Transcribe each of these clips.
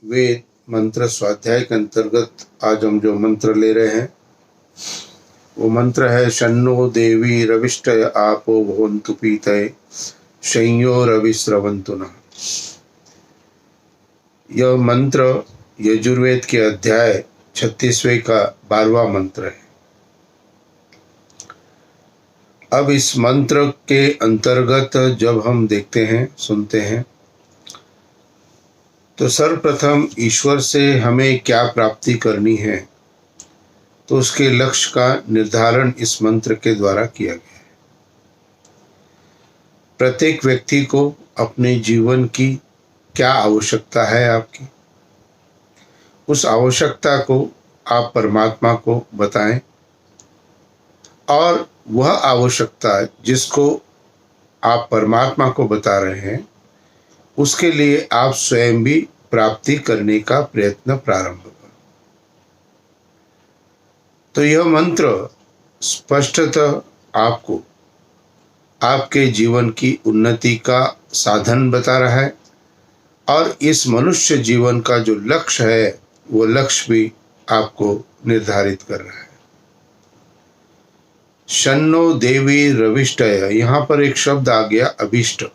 वेद मंत्र स्वाध्याय के अंतर्गत आज हम जो मंत्र ले रहे हैं वो मंत्र है शन्नो देवी रविष्टय आपो भवन्तु पीतये शय्यो रविस्रवन्तु नः। यह मंत्र यजुर्वेद के अध्याय 36वें का 12वां मंत्र है। अब इस मंत्र के अंतर्गत जब हम देखते हैं सुनते हैं तो सर्वप्रथम ईश्वर से हमें क्या प्राप्ति करनी है तो उसके लक्ष्य का निर्धारण इस मंत्र के द्वारा किया गया है। प्रत्येक व्यक्ति को अपने जीवन की क्या आवश्यकता है आपकी, उस आवश्यकता को आप परमात्मा को बताएं और वह आवश्यकता जिसको आप परमात्मा को बता रहे हैं उसके लिए आप स्वयं भी प्राप्ति करने का प्रयत्न प्रारंभ करो। तो यह मंत्र स्पष्टतः आपको आपके जीवन की उन्नति का साधन बता रहा है और इस मनुष्य जीवन का जो लक्ष्य है वो लक्ष्य भी आपको निर्धारित कर रहा है। शन्नो देवी रविष्टय, यहाँ पर एक शब्द आ गया अभिष्ट।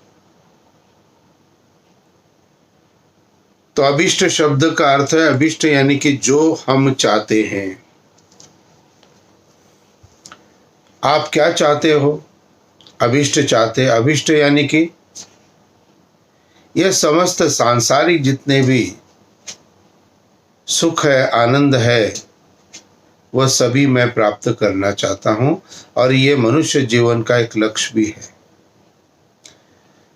तो अभिष्ट शब्द का अर्थ है अभिष्ट यानी कि जो हम चाहते हैं। आप क्या चाहते हो? अभिष्ट चाहते, अभिष्ट यानी कि यह समस्त सांसारिक जितने भी सुख है आनंद है वह सभी मैं प्राप्त करना चाहता हूं और ये मनुष्य जीवन का एक लक्ष्य भी है।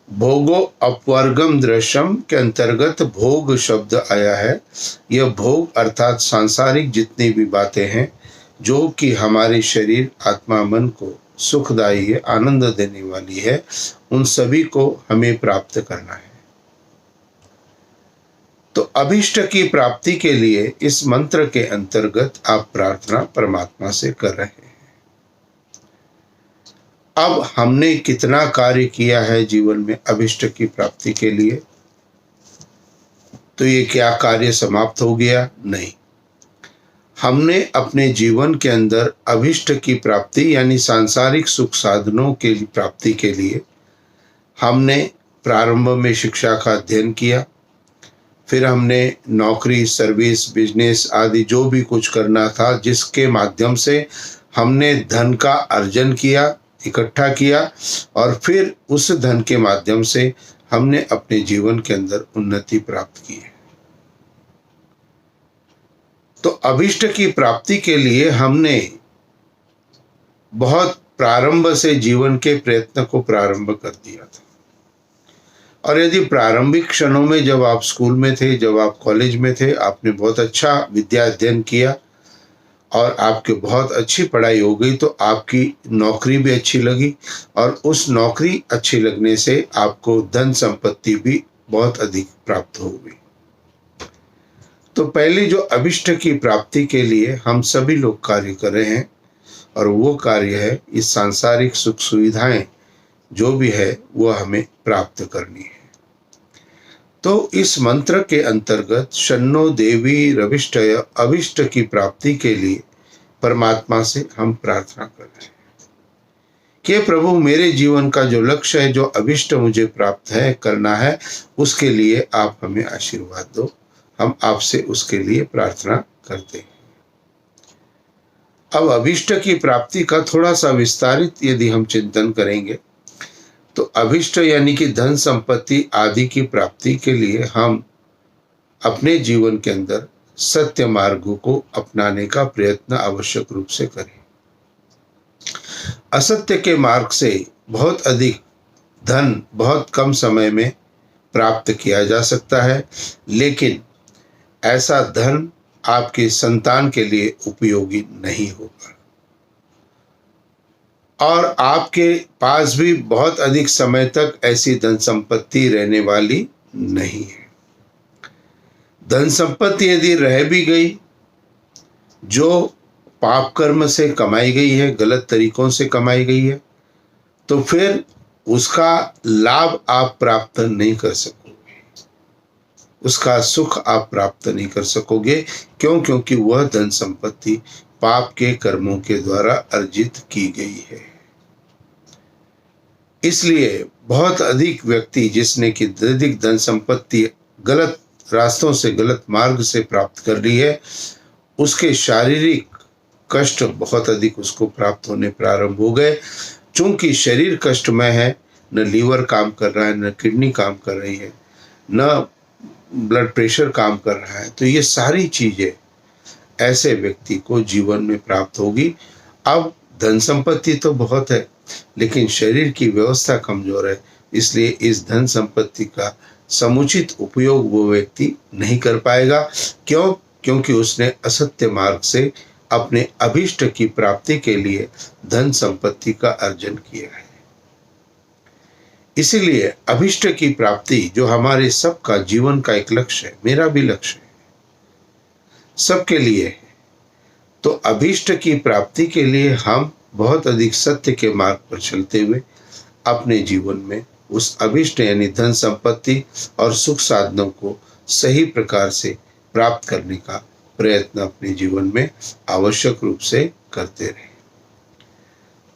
भोगो अपवर्गम दृश्यम के अंतर्गत भोग शब्द आया है। यह भोग अर्थात सांसारिक जितनी भी बातें हैं जो कि हमारे शरीर आत्मा मन को सुखदायी है आनंद देने वाली है उन सभी को हमें प्राप्त करना है। तो अभिष्ट की प्राप्ति के लिए इस मंत्र के अंतर्गत आप प्रार्थना परमात्मा से कर रहे हैं। अब हमने कितना कार्य किया है जीवन में अभिष्ट की प्राप्ति के लिए? तो ये क्या कार्य समाप्त हो गया? नहीं। हमने अपने जीवन के अंदर अभिष्ट की प्राप्ति यानी सांसारिक सुख साधनों के प्राप्ति के लिए हमने प्रारंभ में शिक्षा का अध्ययन किया, फिर हमने नौकरी सर्विस बिजनेस आदि जो भी कुछ करना था जिसके माध्यम से हमने धन का अर्जन किया इकट्ठा किया और फिर उस धन के माध्यम से हमने अपने जीवन के अंदर उन्नति प्राप्त की है। तो अभिष्ट की प्राप्ति के लिए हमने बहुत प्रारंभ से जीवन के प्रयत्न को प्रारंभ कर दिया था। और यदि प्रारंभिक क्षणों में जब आप स्कूल में थे जब आप कॉलेज में थे आपने बहुत अच्छा विद्या अध्ययन किया और आपकी बहुत अच्छी पढ़ाई हो गई तो आपकी नौकरी भी अच्छी लगी और उस नौकरी अच्छी लगने से आपको धन संपत्ति भी बहुत अधिक प्राप्त हो गई। तो पहले जो अभिष्ट की प्राप्ति के लिए हम सभी लोग कार्य कर रहे हैं और वो कार्य है इस सांसारिक सुख सुविधाएं जो भी है वो हमें प्राप्त करनी है। तो इस मंत्र के अंतर्गत शन्नो देवी रविष्टय अभिष्ट की प्राप्ति के लिए परमात्मा से हम प्रार्थना कर रहे हैं कि प्रभु मेरे जीवन का जो लक्ष्य है जो अभिष्ट मुझे प्राप्त है करना है उसके लिए आप हमें आशीर्वाद दो। हम आपसे उसके लिए प्रार्थना करते हैं। अब अभिष्ट की प्राप्ति का थोड़ा सा विस्तारित यदि हम चिंतन करेंगे तो अभिष्ट यानी कि धन संपत्ति आदि की प्राप्ति के लिए हम अपने जीवन के अंदर सत्य मार्ग को अपनाने का प्रयत्न आवश्यक रूप से करें। असत्य के मार्ग से बहुत अधिक धन बहुत कम समय में प्राप्त किया जा सकता है लेकिन ऐसा धन आपके संतान के लिए उपयोगी नहीं होगा और आपके पास भी बहुत अधिक समय तक ऐसी धन संपत्ति रहने वाली नहीं है। धन संपत्ति यदि रह भी गई जो पाप कर्म से कमाई गई है गलत तरीकों से कमाई गई है तो फिर उसका लाभ आप प्राप्त नहीं कर सकोगे। उसका सुख आप प्राप्त नहीं कर सकोगे। क्यों? क्योंकि वह धन संपत्ति पाप के कर्मों के द्वारा अर्जित की गई है। इसलिए बहुत अधिक व्यक्ति जिसने कि अधिक धन संपत्ति गलत रास्तों से, गलत मार्ग से प्राप्त कर ली है, उसके शारीरिक कष्ट बहुत अधिक उसको प्राप्त होने प्रारंभ हो गए। चूंकि शरीर कष्टमय है, न लीवर काम कर रहा है, न किडनी काम कर रही है, न ब्लड प्रेशर काम कर रहा है, तो ये सारी चीजें ऐसे व्यक्ति को जीवन में प्राप्त होगी। अब धन संपत्ति तो बहुत है, लेकिन शरीर की व्यवस्था कमजोर है, इसलिए इस धन संपत्ति का समुचित उपयोग वो व्यक्ति नहीं कर पाएगा। क्यों? क्योंकि उसने असत्य मार्ग से अपने अभिष्ट की प्राप्ति के लिए धन संपत्ति का अर्जन किया है। इसीलिए अभिष्ट की प्राप्ति जो हमारे सबका जीवन का एक लक्ष्य है, मेरा भी लक्ष्य है, सबके लिए है, तो अभिष्ट की प्राप्ति के लिए हम बहुत अधिक सत्य के मार्ग पर चलते हुए अपने जीवन में उस अभिष्ट यानी धन संपत्ति और सुख साधनों को सही प्रकार से प्राप्त करने का प्रयत्न अपने जीवन में आवश्यक रूप से करते रहे।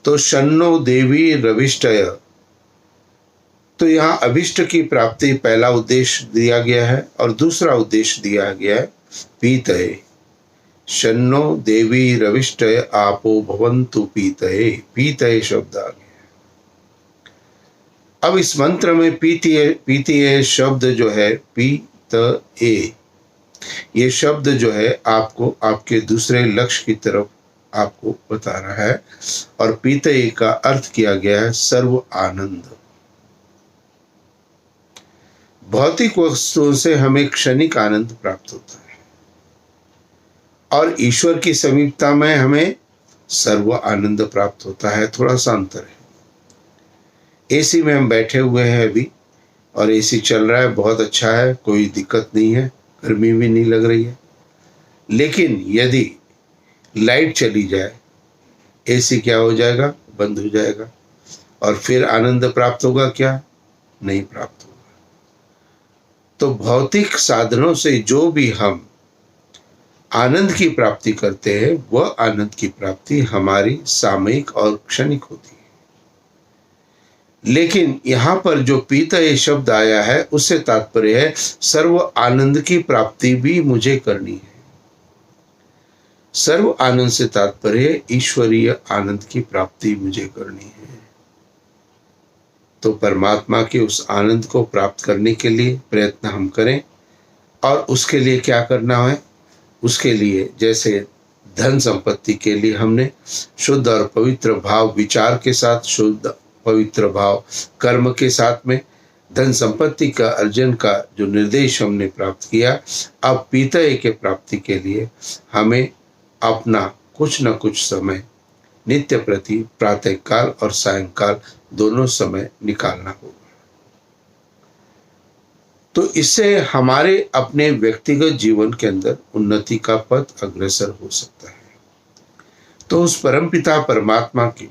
तो शन्नो देवी रविष्टय, तो यहाँ अभिष्ट की प्राप्ति पहला उद्देश्य दिया गया है और दूसरा उद्देश्य दिया गया है पीतये। शन्नो देवी रविष्टय आपो भवन्तु पीतये, पीतये शब्द आ गया। अब इस मंत्र में पीतये शब्द जो है, पीतये, ये शब्द जो है आपको आपके दूसरे लक्ष्य की तरफ आपको बता रहा है। और पीतये का अर्थ किया गया है सर्व आनंद। भौतिक वस्तुओं से हमें क्षणिक आनंद प्राप्त होता है और ईश्वर की समीपता में हमें सर्व आनंद प्राप्त होता है। थोड़ा सा अंतर है। एसी में हम बैठे हुए हैं अभी और एसी चल रहा है, बहुत अच्छा है, कोई दिक्कत नहीं है, गर्मी भी नहीं लग रही है। लेकिन यदि लाइट चली जाए, एसी क्या हो जाएगा? बंद हो जाएगा। और फिर आनंद प्राप्त होगा क्या? नहीं प्राप्त होगा। तो भौतिक साधनों से जो भी हम आनंद की प्राप्ति करते हैं, वह आनंद की प्राप्ति हमारी सामयिक और क्षणिक होती है। लेकिन यहाँ पर जो पीतये शब्द आया है, उससे तात्पर्य है सर्व आनंद की प्राप्ति भी मुझे करनी है। सर्व आनंद से तात्पर्य ईश्वरीय आनंद की प्राप्ति मुझे करनी है। तो परमात्मा के उस आनंद को प्राप्त करने के लिए प्रयत्न हम करें। और उसके लिए क्या करना है? उसके लिए जैसे धन संपत्ति के लिए हमने शुद्ध और पवित्र भाव विचार के साथ, शुद्ध पवित्र भाव कर्म के साथ में धन संपत्ति का अर्जन का जो निर्देश हमने प्राप्त किया, अब पीतये के प्राप्ति के लिए हमें अपना कुछ न कुछ समय नित्य प्रति प्रातःकाल और सायंकाल दोनों समय निकालना होगा। तो इससे हमारे अपने व्यक्तिगत जीवन के अंदर उन्नति का पथ अग्रसर हो सकता है। तो उस परमपिता परमात्मा की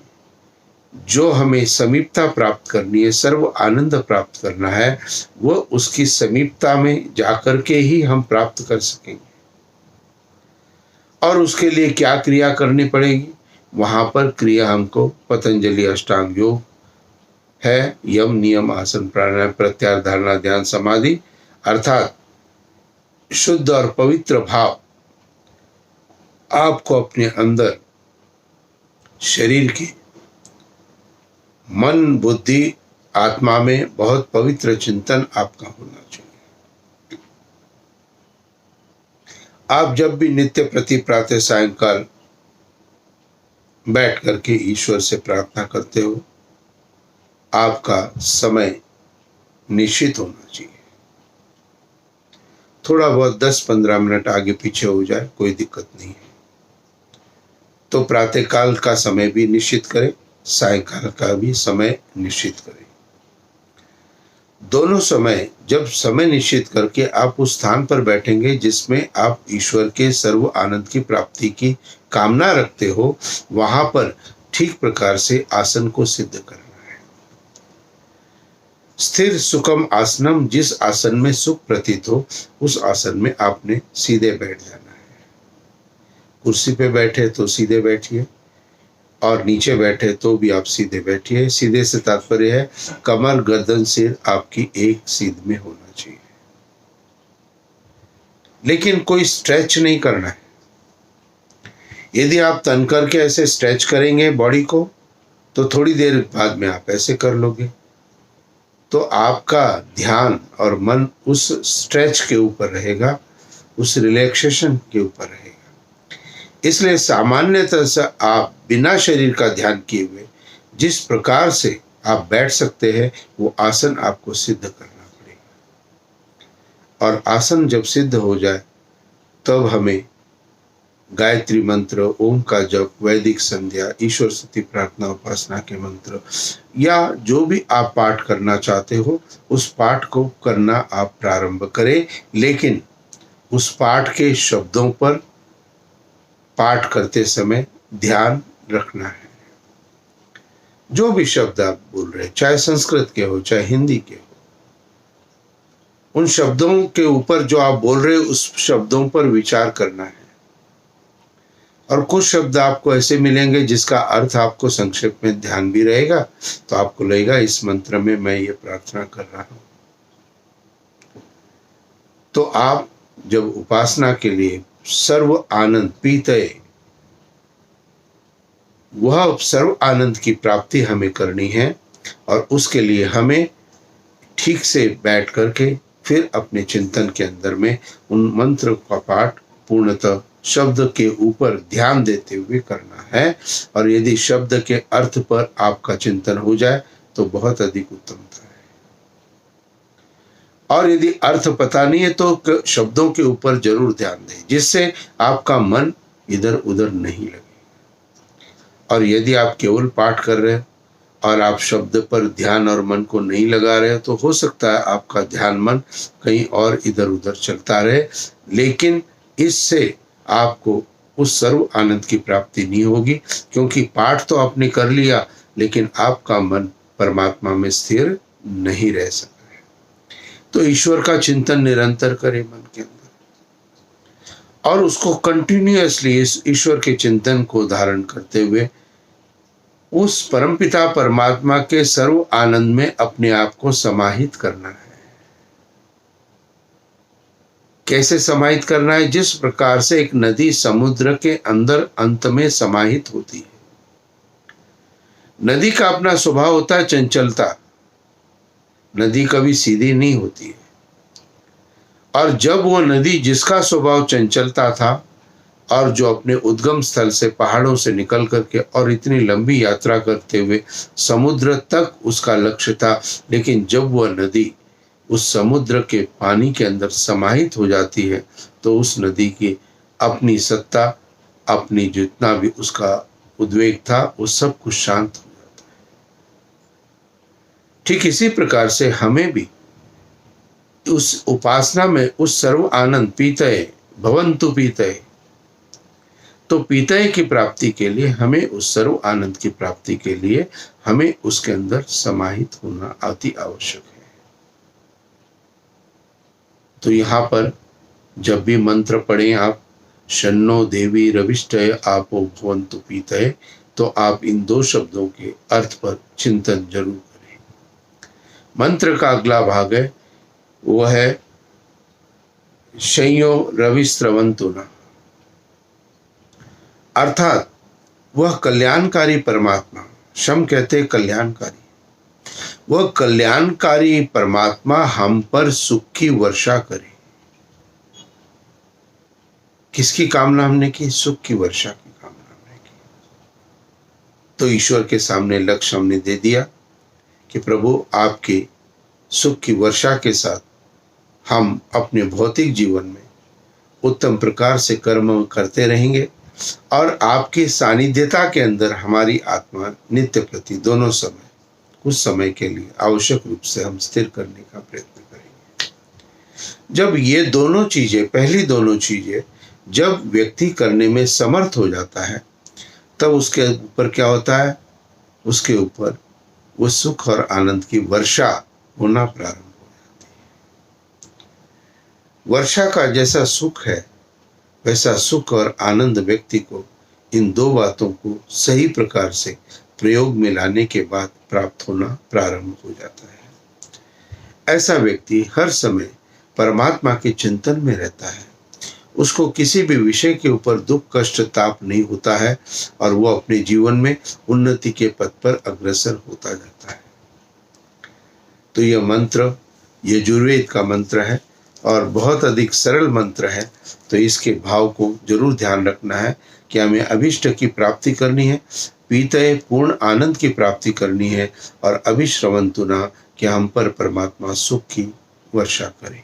जो हमें समीपता प्राप्त करनी है, सर्व आनंद प्राप्त करना है, वह उसकी समीपता में जाकर के ही हम प्राप्त कर सकेंगे। और उसके लिए क्या क्रिया करनी पड़ेगी? वहां पर क्रिया हमको पतंजलि अष्टांग योग है, यम नियम आसन प्राणायाम प्रत्याहार धारणा ध्यान समाधि, अर्थात शुद्ध और पवित्र भाव आपको अपने अंदर शरीर की, मन बुद्धि आत्मा में बहुत पवित्र चिंतन आपका होना चाहिए। आप जब भी नित्य प्रति प्रातः सायंकाल बैठ करके ईश्वर से प्रार्थना करते हो, आपका समय निश्चित होना चाहिए। थोड़ा बहुत 10-15 मिनट आगे पीछे हो जाए कोई दिक्कत नहीं है। तो प्रातःकाल का समय भी निश्चित करें, सायंकाल का भी समय निश्चित करें। दोनों समय, जब समय निश्चित करके आप उस स्थान पर बैठेंगे जिसमें आप ईश्वर के सर्व आनंद की प्राप्ति की कामना रखते हो, वहां पर ठीक प्रकार से आसन को सिद्ध करना है। स्थिर सुखम आसनम, जिस आसन में सुख प्रतीत हो उस आसन में आपने सीधे बैठ जाना है। कुर्सी पे बैठे तो सीधे बैठिए और नीचे बैठे तो भी आप सीधे बैठिए। सीधे से तात्पर्य है कमर गर्दन सिर आपकी एक सीध में होना चाहिए, लेकिन कोई स्ट्रेच नहीं करना है। यदि आप तन करके ऐसे स्ट्रेच करेंगे बॉडी को तो थोड़ी देर बाद में आप ऐसे कर लोगे, तो आपका ध्यान और मन उस स्ट्रेच के ऊपर रहेगा, उस रिलैक्सेशन के ऊपर रहेगा। इसलिए सामान्यतः से आप बिना शरीर का ध्यान किए हुए जिस प्रकार से आप बैठ सकते हैं वो आसन आपको सिद्ध करना पड़ेगा। और आसन जब सिद्ध हो जाए तब हमें गायत्री मंत्र, ओम का जप, वैदिक संध्या, ईश्वर स्तुति प्रार्थना उपासना के मंत्र या जो भी आप पाठ करना चाहते हो उस पाठ को करना आप प्रारंभ करें, लेकिन उस पाठ के शब्दों पर पाठ करते समय ध्यान रखना है। जो भी शब्द आप बोल रहे हैं, चाहे संस्कृत के हो चाहे हिंदी के हो, उन शब्दों के ऊपर जो आप बोल रहे हो उस शब्दों पर विचार करना है। और कुछ शब्द आपको ऐसे मिलेंगे जिसका अर्थ आपको संक्षेप में ध्यान भी रहेगा, तो आपको लगेगा इस मंत्र में मैं ये प्रार्थना कर रहा हूं। तो आप जब उपासना के लिए सर्व आनंद पीतये, वह सर्व आनंद की प्राप्ति हमें करनी है और उसके लिए हमें ठीक से बैठ करके फिर अपने चिंतन के अंदर में उन मंत्र का पाठ पूर्णतः शब्द के ऊपर ध्यान देते हुए करना है। और यदि शब्द के अर्थ पर आपका चिंतन हो जाए तो बहुत अधिक उत्तमता है। और यदि अर्थ पता नहीं है तो शब्दों के ऊपर जरूर ध्यान दें, जिससे आपका मन इधर उधर नहीं लगे। और यदि आप केवल पाठ कर रहे हैं और आप शब्द पर ध्यान और मन को नहीं लगा रहे तो हो सकता है आपका ध्यान मन कहीं और इधर उधर चलता रहे, लेकिन इससे आपको उस सर्व आनंद की प्राप्ति नहीं होगी, क्योंकि पाठ तो आपने कर लिया लेकिन आपका मन परमात्मा में स्थिर नहीं रह सका है। तो ईश्वर का चिंतन निरंतर करें मन के अंदर और उसको कंटिन्यूअसली इस ईश्वर के चिंतन को धारण करते हुए उस परमपिता परमात्मा के सर्व आनंद में अपने आप को समाहित करना है। कैसे समाहित करना है? जिस प्रकार से एक नदी समुद्र के अंदर अंत में समाहित होती है। नदी का अपना स्वभाव होता है चंचलता, नदी कभी सीधी नहीं होती है। और जब वो नदी जिसका स्वभाव चंचलता था और जो अपने उद्गम स्थल से पहाड़ों से निकल करके और इतनी लंबी यात्रा करते हुए समुद्र तक उसका लक्ष्य था, लेकिन जब वह नदी उस समुद्र के पानी के अंदर समाहित हो जाती है तो उस नदी की अपनी सत्ता, अपनी जितना भी उसका उद्वेग था वो सब कुछ शांत हो जाता है। ठीक इसी प्रकार से हमें भी उस उपासना में उस सर्व आनंद पीतये भवन्तु पीतये, तो पीतये की प्राप्ति के लिए हमें उस सर्व आनंद की प्राप्ति के लिए हमें उसके अंदर समाहित होना अति आवश्यक है। तो यहाँ पर जब भी मंत्र पढ़ें आप शन्नो देवी रविष्टय आपो भवन्तु पीतये, तो आप इन दो शब्दों के अर्थ पर चिंतन जरूर करें। मंत्र का अगला भाग है वो है शय्यो रविस्रवन्तु न, अर्थात वह कल्याणकारी परमात्मा, शम कहते कल्याणकारी, वह कल्याणकारी परमात्मा हम पर सुख की वर्षा करे। किसकी कामना हमने की? सुख की वर्षा की कामना हमने की। तो ईश्वर के सामने लक्ष्य हमने दे दिया कि प्रभु आपके सुख की वर्षा के साथ हम अपने भौतिक जीवन में उत्तम प्रकार से कर्म करते रहेंगे और आपकी सानिध्यता के अंदर हमारी आत्मा नित्य प्रति दोनों समय कुछ समय के लिए आवश्यक रूप से हम स्थिर करने का प्रयत्न करेंगे। जब ये दोनों चीजें, पहली दोनों चीजें जब व्यक्ति करने में समर्थ हो जाता है तब उसके ऊपर क्या होता है? उसके ऊपर वो सुख और आनंद की वर्षा होना प्रारंभ हो जाती है। वर्षा का जैसा सुख है वैसा सुख और आनंद व्यक्ति को इन दो बातों को सही प्रकार से प्रयोग में लाने के बाद प्राप्त होना प्रारंभ हो जाता है। ऐसा व्यक्ति हर समय परमात्मा के चिंतन में रहता है। उसको किसी भी विषय के ऊपर दुख कष्ट ताप नहीं होता है और वो अपने जीवन में उन्नति के पथ पर अग्रसर होता जाता है। तो यह मंत्र यजुर्वेद का मंत्र है और बहुत अधिक सरल मंत्र है। तो इसके भाव को जरूर ध्यान रखना है कि हमें अभिष्ट की प्राप्ति करनी है, पीते पूर्ण आनंद की प्राप्ति करनी है और अभिश्रवंतु ना कि हम पर परमात्मा सुख की वर्षा करे।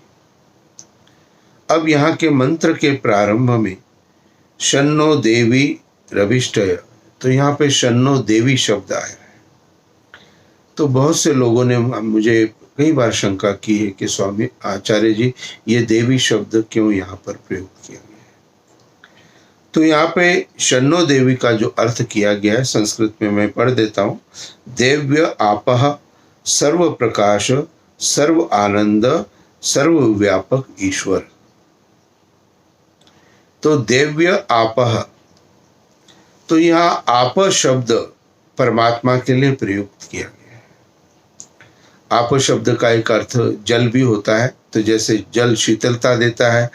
अब यहाँ के मंत्र के प्रारंभ में शन्नो देवी रविष्टय, तो यहाँ पे शन्नो देवी शब्द आया है। तो बहुत से लोगों ने मुझे कई बार शंका की है कि स्वामी आचार्य जी ये देवी शब्द क्यों यहाँ पर प्रयोग किया गया है। तो यहाँ पे शन्नो देवी का जो अर्थ किया गया है संस्कृत में मैं पढ़ देता हूँ। देव्य आपह सर्व प्रकाश सर्व आनंद सर्व व्यापक ईश्वर। तो देव्य आपह, तो यहाँ आप शब्द परमात्मा के लिए प्रयुक्त किया गया है। आप शब्द का एक अर्थ जल भी होता है। तो जैसे जल शीतलता देता है,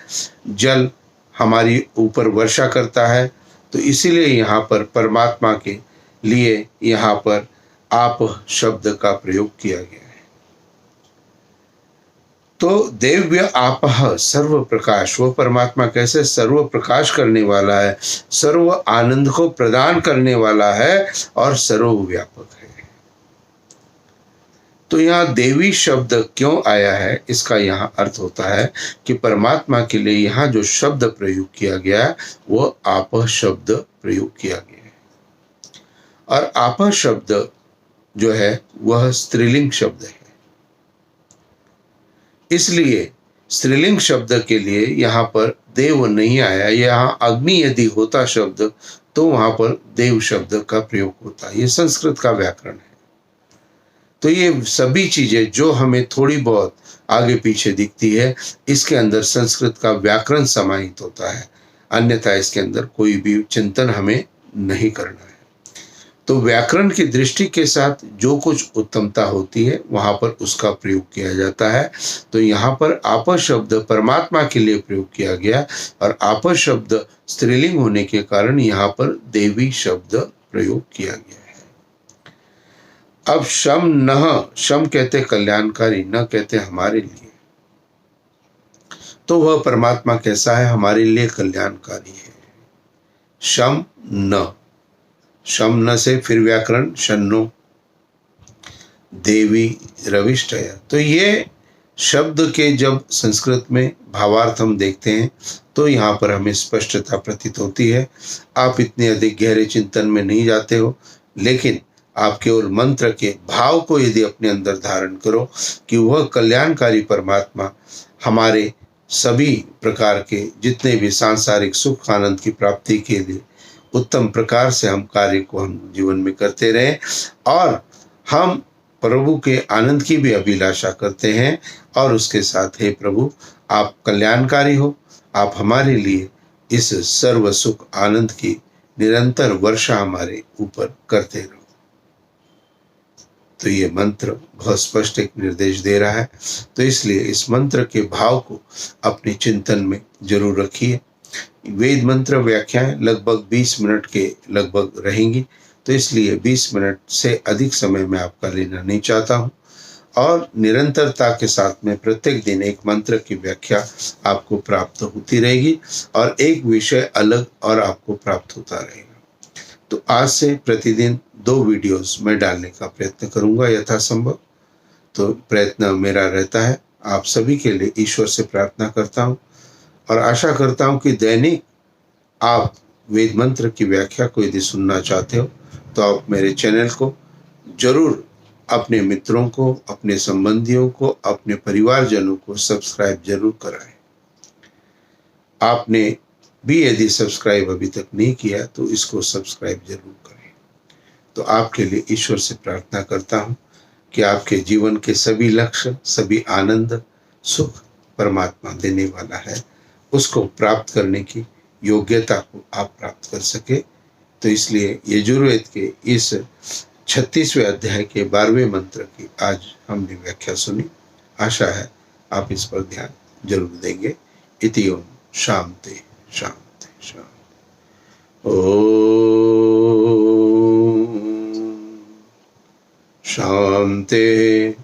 जल हमारी ऊपर वर्षा करता है, तो इसीलिए यहाँ पर परमात्मा के लिए यहाँ पर आप शब्द का प्रयोग किया गया है। तो देव्य आपह सर्व प्रकाश, वो परमात्मा कैसे सर्व प्रकाश करने वाला है, सर्व आनंद को प्रदान करने वाला है और सर्वव्यापक है। तो यहाँ देवी शब्द क्यों आया है, इसका यहाँ अर्थ होता है कि परमात्मा के लिए यहाँ जो शब्द प्रयोग किया गया है वो आप शब्द प्रयोग किया गया है। और आप शब्द जो है वह स्त्रीलिंग शब्द है, इसलिए स्त्रीलिंग शब्द के लिए यहाँ पर देव नहीं आया। यहाँ अग्नि यदि होता शब्द तो वहां पर देव शब्द का प्रयोग होता। ये संस्कृत का व्याकरण है। तो ये सभी चीजें जो हमें थोड़ी बहुत आगे पीछे दिखती है, इसके अंदर संस्कृत का व्याकरण समाहित होता है, अन्यथा इसके अंदर कोई भी चिंतन हमें नहीं करना है। तो व्याकरण की दृष्टि के साथ जो कुछ उत्तमता होती है वहां पर उसका प्रयोग किया जाता है। तो यहाँ पर आप शब्द परमात्मा के लिए प्रयोग किया गया और आप शब्द स्त्रीलिंग होने के कारण यहाँ पर देवी शब्द प्रयोग किया गया है। अब शम नह, शम कहते कल्याणकारी, न कहते हमारे लिए। तो वह परमात्मा कैसा है, हमारे लिए कल्याणकारी है। शम न, शम न से फिर व्याकरण शन्नो देवी रविष्टय। तो ये शब्द के जब संस्कृत में भावार्थ हम देखते हैं तो यहाँ पर हमें स्पष्टता प्रतीत होती है। आप इतने अधिक गहरे चिंतन में नहीं जाते हो, लेकिन आप केवल मंत्र के भाव को यदि अपने अंदर धारण करो कि वह कल्याणकारी परमात्मा हमारे सभी प्रकार के जितने भी सांसारिक सुख आनंद की प्राप्ति के लिए उत्तम प्रकार से हम कार्य को हम जीवन में करते रहें और हम प्रभु के आनंद की भी अभिलाषा करते हैं। और उसके साथ हे प्रभु आप कल्याणकारी हो, आप हमारे लिए इस सर्व सुख आनंद की निरंतर वर्षा हमारे ऊपर करते रहो। तो ये मंत्र बहुत स्पष्ट एक निर्देश दे रहा है। तो इसलिए इस मंत्र के भाव को अपने चिंतन में जरूर रखिए। वेद मंत्र व्याख्याएं लगभग 20 मिनट के लगभग रहेंगी, तो इसलिए 20 मिनट से अधिक समय मैं आपका लेना नहीं चाहता हूं। और निरंतरता के साथ में प्रत्येक दिन एक मंत्र की व्याख्या आपको प्राप्त होती रहेगी और एक विषय अलग और आपको प्राप्त होता रहेगा। तो आज से प्रतिदिन 2 वीडियोस मैं डालने का प्रयत्न करूंगा यथासंभव। तो प्रयत्न मेरा रहता है। आप सभी के लिए ईश्वर से प्रार्थना करता हूं और आशा करता हूं कि दैनिक आप वेद मंत्र की व्याख्या को यदि सुनना चाहते हो तो आप मेरे चैनल को जरूर अपने मित्रों को, अपने संबंधियों को, अपने परिवारजनों को सब्सक्राइब जरूर कराएं। आपने भी यदि सब्सक्राइब अभी तक नहीं किया तो इसको सब्सक्राइब जरूर करें। तो आपके लिए ईश्वर से प्रार्थना करता हूँ। कि आपके जीवन के सभी लक्ष्य, सभी आनंद, सुख परमात्मा देने वाला है, उसको प्राप्त करने की योग्यता को आप प्राप्त कर सके। तो इसलिए यजुर्वेद के इस 36वें अध्याय के 12वें मंत्र की आज हमने व्याख्या सुनी। आशा है आप इस पर ध्यान जरूर देंगे। इति ओम शांति शांति शांति। ओम शांति